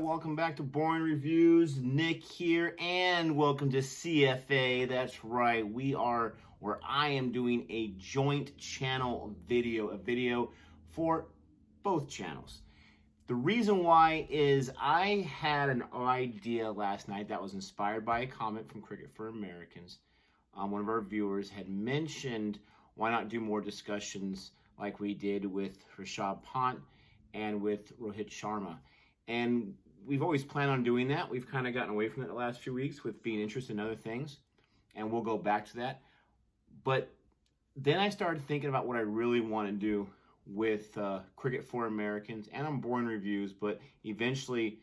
welcome back to Boring Reviews. Nick here, and welcome to CFA. That's right, I am doing a joint channel video, a video for both channels. The reason why is I had an idea last night that was inspired by a comment from Cricket for Americans. One of our viewers had mentioned why not do more discussions like we did with Rishabh Pant and with Rohit Sharma. And we've always planned on doing that. We've kind of gotten away from it the last few weeks with being interested in other things, and we'll go back to that. But then I started thinking about what I really want to do with Cricket for Americans and on Boring Reviews, but eventually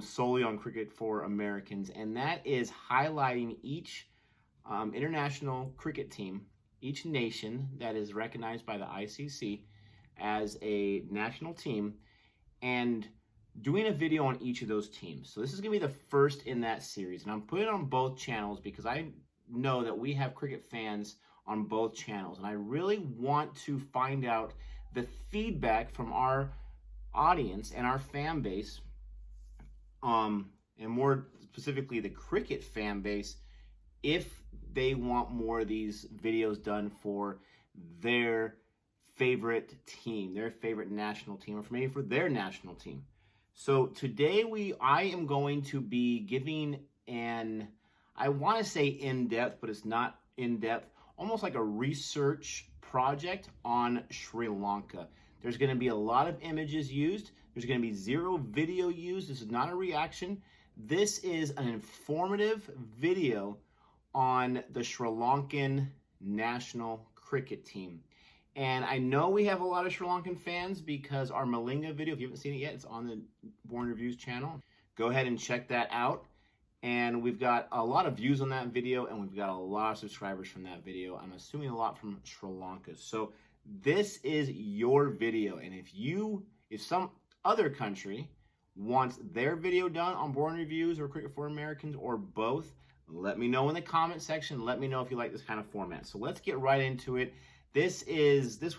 solely on Cricket for Americans, and that is highlighting each international cricket team, each nation that is recognized by the ICC as a national team, and doing a video on each of those teams. So this is going to be the first in that series, and I'm putting it on both channels because I know that we have cricket fans on both channels, and I really want to find out the feedback from our audience and our fan base, and more specifically the cricket fan base, if they want more of these videos done for their favorite team, their favorite national team, or maybe for their national team. So today I am going to be giving I want to say in-depth, but it's not in-depth, almost like a research project on Sri Lanka. There's going to be a lot of images used. There's going to be zero video used. This is not a reaction. This is an informative video on the Sri Lankan national cricket team. And I know we have a lot of Sri Lankan fans because our Malinga video, if you haven't seen it yet, it's on the Boring Reviews channel. Go ahead and check that out. And we've got a lot of views on that video, and we've got a lot of subscribers from that video. I'm assuming a lot from Sri Lanka. So this is your video. And if some other country wants their video done on Boring Reviews or Cricket for Americans or both, let me know in the comment section. Let me know if you like this kind of format. So let's get right into it. This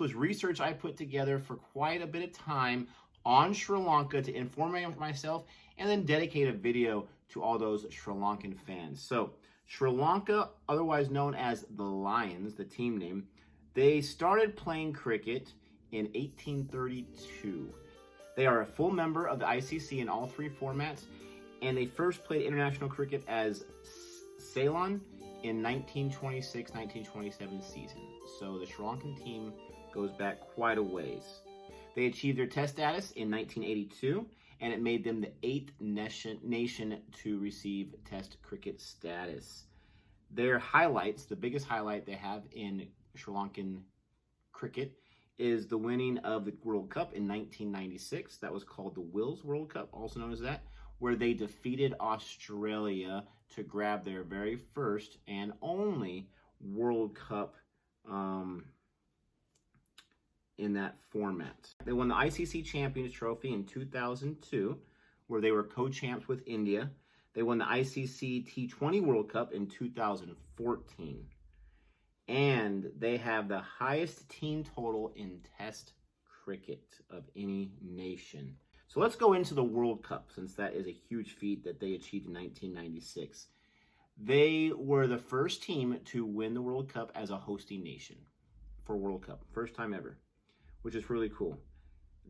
was research I put together for quite a bit of time on Sri Lanka to inform myself and then dedicate a video to all those Sri Lankan fans. So Sri Lanka, otherwise known as the Lions, the team name, they started playing cricket in 1832. They are a full member of the ICC in all three formats, and they first played international cricket as Ceylon in 1926-1927 season. So the Sri Lankan team goes back quite a ways. They achieved their test status in 1982, and it made them the 8th nation to receive test cricket status. Their highlights, the biggest highlight they have in Sri Lankan cricket, is the winning of the World Cup in 1996. That was called the Wills World Cup, also known as that, where they defeated Australia to grab their very first and only World Cup in that format. They won the ICC Champions Trophy in 2002, where they were co-champs with India. They won the ICC T20 World Cup in 2014. And they have the highest team total in Test cricket of any nation. So let's go into the World Cup, since that is a huge feat that they achieved in 1996. They were the first team to win the World Cup as a hosting nation for World Cup. First time ever, which is really cool.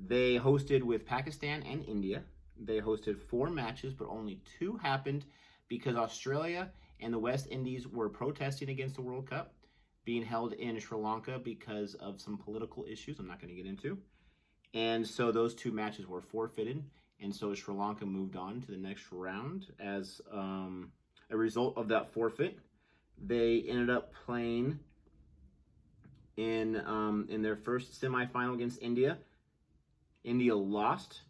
They hosted with Pakistan and India. They hosted 4 matches, but only 2 happened because Australia and the West Indies were protesting against the World Cup being held in Sri Lanka because of some political issues I'm not going to get into. And so those 2 matches were forfeited, and so Sri Lanka moved on to the next round as a result of that forfeit. They ended up playing in their first semifinal against India. India lost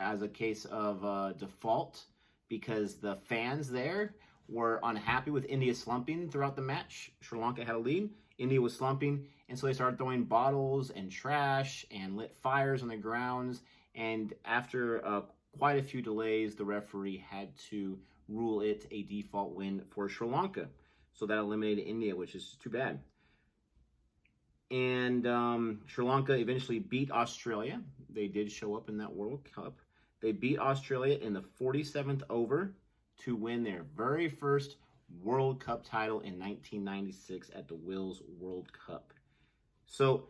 as a case of default because the fans there were unhappy with India slumping throughout the match. Sri Lanka had a lead. India was slumping, and so they started throwing bottles and trash and lit fires on the grounds. And after quite a few delays, the referee had to rule it a default win for Sri Lanka. So that eliminated India, which is too bad. And Sri Lanka eventually beat Australia. They did show up in that World Cup. They beat Australia in the 47th over to win their very first World Cup title in 1996 at the Wills World Cup. So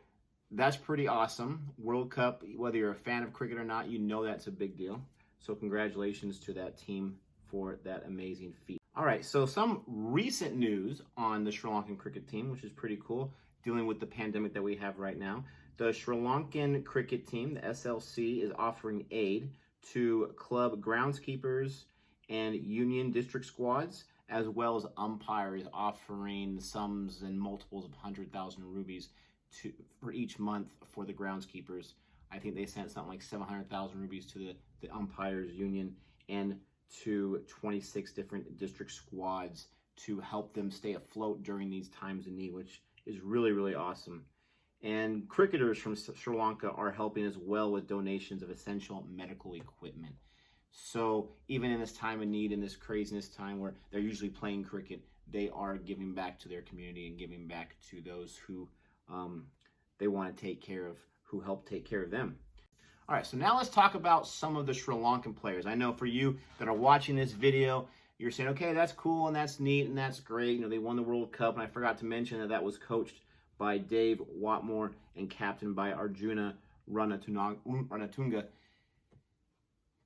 that's pretty awesome. World Cup, whether you're a fan of cricket or not, you know that's a big deal. So congratulations to that team for that amazing feat. All right, so some recent news on the Sri Lankan cricket team, which is pretty cool, dealing with the pandemic that we have right now. The Sri Lankan cricket team, the SLC, is offering aid to club groundskeepers and union district squads, as well as umpires, offering sums and multiples of 100,000 rupees for each month for the groundskeepers. I think they sent something like 700,000 rupees to the umpires union and to 26 different district squads to help them stay afloat during these times of need, which is really, really awesome. And cricketers from Sri Lanka are helping as well with donations of essential medical equipment. So even in this time of need, in this craziness time where they're usually playing cricket, they are giving back to their community and giving back to those who they want to take care of, who help take care of them. All right, so now let's talk about some of the Sri Lankan players. I know for you that are watching this video, you're saying, okay, that's cool and that's neat and that's great. You know, they won the World Cup, and I forgot to mention that that was coached by Dave Watmore and captained by Arjuna Ranatunga.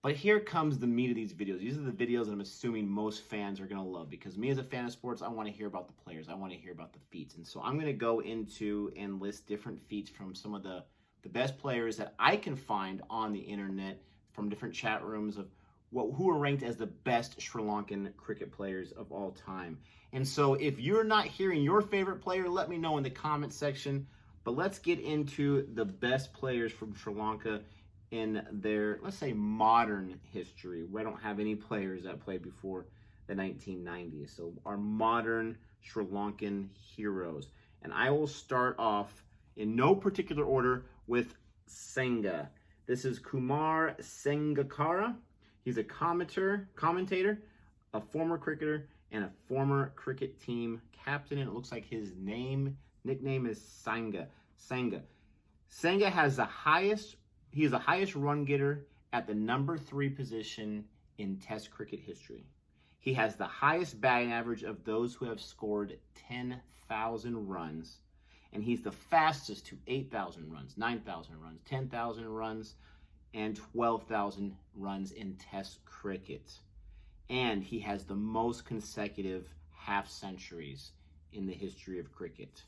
But here comes the meat of these videos. These are the videos that I'm assuming most fans are going to love, because me as a fan of sports, I want to hear about the players. I want to hear about the feats. And so I'm going to go into and list different feats from some of the best players that I can find on the internet from different chat rooms of who are ranked as the best Sri Lankan cricket players of all time. And so if you're not hearing your favorite player, let me know in the comment section. But let's get into the best players from Sri Lanka in their, let's say, modern history. We don't have any players that played before the 1990s. So our modern Sri Lankan heroes. And I will start off in no particular order with Senga. This is Kumar Sangakkara. He's a commentator, a former cricketer, and a former cricket team captain. And it looks like his nickname is Sanga. Senga has the highest run getter at the number 3 position in Test cricket history. He has the highest batting average of those who have scored 10,000 runs. And he's the fastest to 8,000 runs, 9,000 runs, 10,000 runs, and 12,000 runs in Test cricket. And he has the most consecutive half centuries in the history of cricket.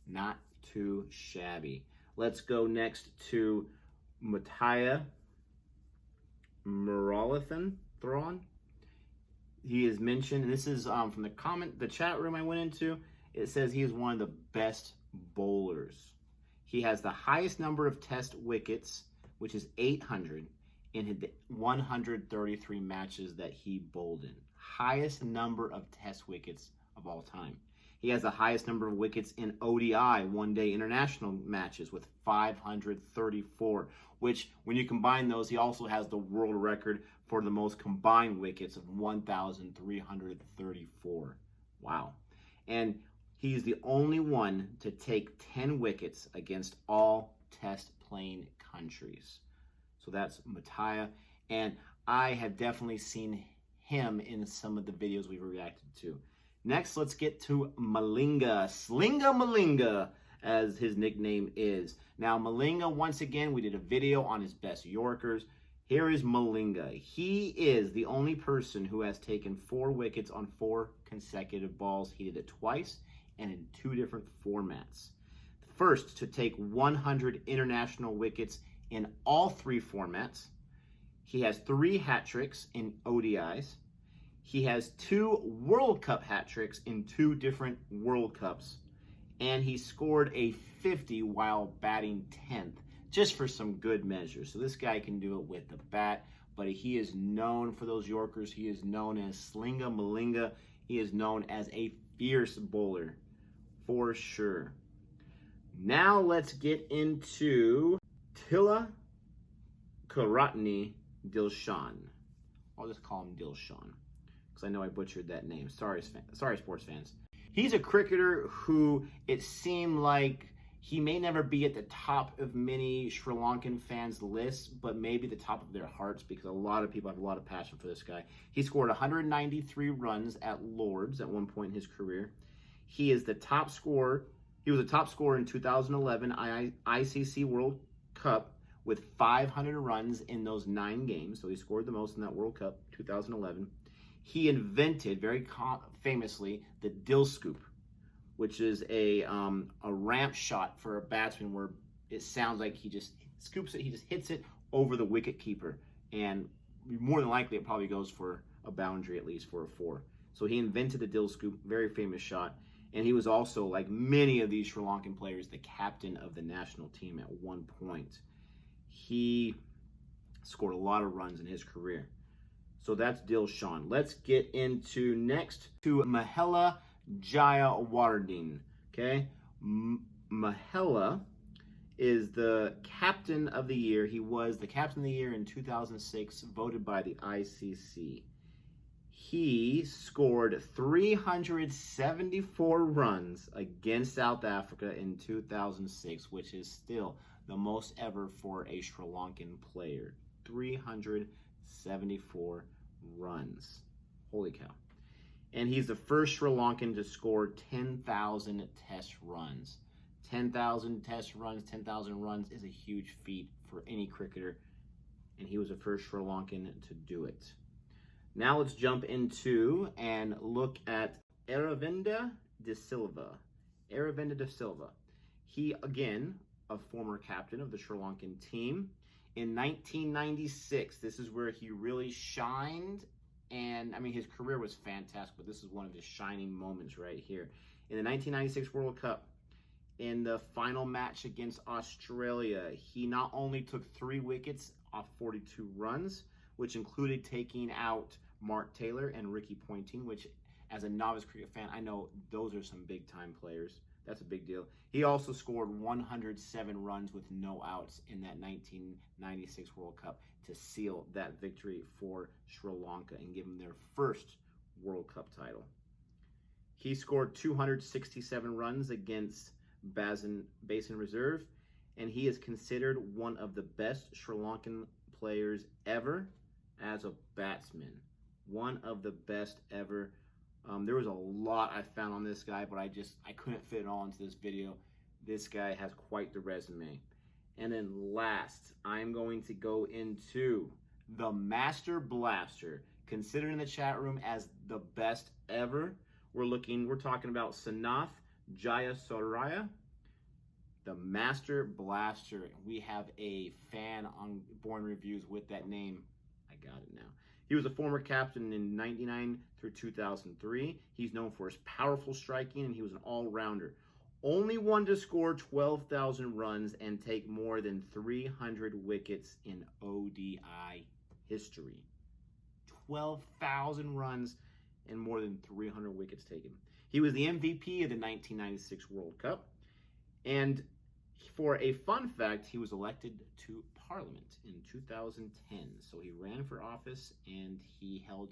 Not too shabby. Let's go next to Mattia Muralithan Thron. He is mentioned, and this is from the chat room I went into. It says he is one of the best bowlers. He has the highest number of Test wickets, which is 800, in the 133 matches that he bowled in. Highest number of Test wickets of all time. He has the highest number of wickets in ODI, one-day international matches, with 534, which, when you combine those, he also has the world record for the most combined wickets of 1,334. Wow. And he's the only one to take 10 wickets against all Test playing countries. So that's Mattia. And I have definitely seen him in some of the videos we've reacted to. Next, let's get to Malinga. Slinga Malinga, as his nickname is. Now, Malinga, once again, we did a video on his best Yorkers. Here is Malinga. He is the only person who has taken 4 wickets on 4 consecutive balls. He did it twice and in 2 different formats. First, to take 100 international wickets in all 3 formats. He has 3 hat tricks in ODIs. He has 2 World Cup hat tricks in 2 different World Cups. And he scored a 50 while batting 10th, just for some good measure. So this guy can do it with the bat, but he is known for those Yorkers. He is known as Slinga Malinga. He is known as a fierce bowler, for sure. Now let's get into Tilla Karatni Dilshan. I'll just call him Dilshan, because I know I butchered that name. Sorry, sports fans. He's a cricketer who, it seemed like He may never be at the top of many Sri Lankan fans' lists, but maybe the top of their hearts, because a lot of people have a lot of passion for this guy. He scored 193 runs at Lord's at one point in his career. He is the top scorer. He was a top scorer in 2011 ICC World Cup with 500 runs in those 9 games. So he scored the most in that World Cup, 2011. He invented, very famously, the dill scoop, which is a ramp shot for a batsman where it sounds like he just scoops it, he just hits it over the wicket keeper. And more than likely, it probably goes for a boundary, at least for a 4. So he invented the dill scoop, very famous shot. And he was also, like many of these Sri Lankan players, the captain of the national team at one point. He scored a lot of runs in his career. So that's Dilshan. Let's get into next to Mahela Jayawardene. Okay, Mahela is the captain of the year. He was the captain of the year in 2006, voted by the ICC. He scored 374 runs against South Africa in 2006, which is still the most ever for a Sri Lankan player. 374 runs. Holy cow. And he's the first Sri Lankan to score 10,000 test runs. 10,000 test runs, 10,000 runs is a huge feat for any cricketer. And he was the first Sri Lankan to do it. Now let's jump into and look at Aravinda de Silva. Aravinda de Silva. He, again, a former captain of the Sri Lankan team. In 1996, this is where he really shined. And, I mean, his career was fantastic, but this is one of his shining moments right here. In the 1996 World Cup, in the final match against Australia, he not only took 3 wickets off 42 runs, which included taking out Mark Taylor and Ricky Ponting, which, as a novice cricket fan, I know those are some big-time players. That's a big deal. He also scored 107 runs with no outs in that 1996 World Cup to seal that victory for Sri Lanka and give them their first World Cup title. He scored 267 runs against Basin Reserve, and he is considered one of the best Sri Lankan players ever as a batsman. One of the best ever. There was a lot I found on this guy, but I couldn't fit it all into this video. This guy has quite the resume. And then last, I'm going to go into the Master Blaster, considered in the chat room as the best ever. We're talking about Sanath Jayasuriya, the Master Blaster. We have a fan on Boring Reviews with that name. I got it now. He was a former captain in 99 through 2003. He's known for his powerful striking, and he was an all-rounder. Only one to score 12,000 runs and take more than 300 wickets in ODI history. 12,000 runs and more than 300 wickets taken. He was the MVP of the 1996 World Cup. And for a fun fact, he was elected to Parliament in 2010. So he ran for office and he held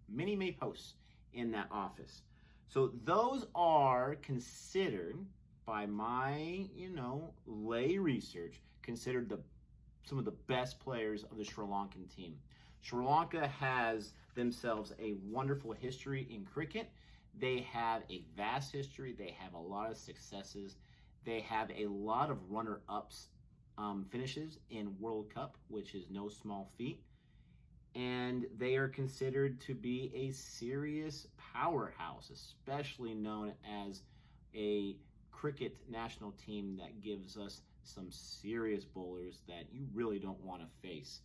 many posts in that office. So those are considered, by my, lay research, considered some of the best players of the Sri Lankan team. Sri Lanka has themselves a wonderful history in cricket. They have a vast history. They have a lot of successes. They have a lot of runner-ups finishes in World Cup, which is no small feat. And they are considered to be a serious powerhouse, especially known as a cricket national team that gives us some serious bowlers that you really don't want to face.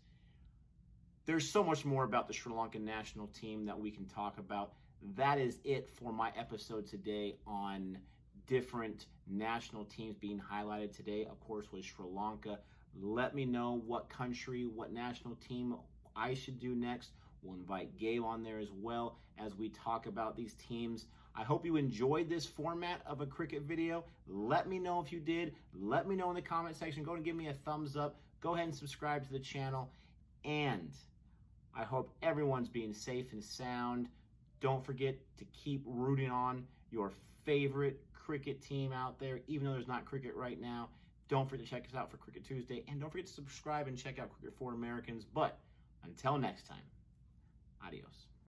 There's so much more about the Sri Lankan national team that we can talk about. That is it for my episode today on different national teams being highlighted today. Of course, was Sri Lanka. Let me know what country, what national team I should do next. We'll invite Gabe on there as well as we talk about these teams. I hope you enjoyed this format of a cricket video. Let me know if you did. Let me know in the comment section. Go and give me a thumbs up. Go ahead and subscribe to the channel. And I hope everyone's being safe and sound. Don't forget to keep rooting on your favorite cricket team out there, even though there's not cricket right now. Don't forget to check us out for Cricket Tuesday, and don't forget to subscribe and check out Cricket for Americans. But until next time, adios.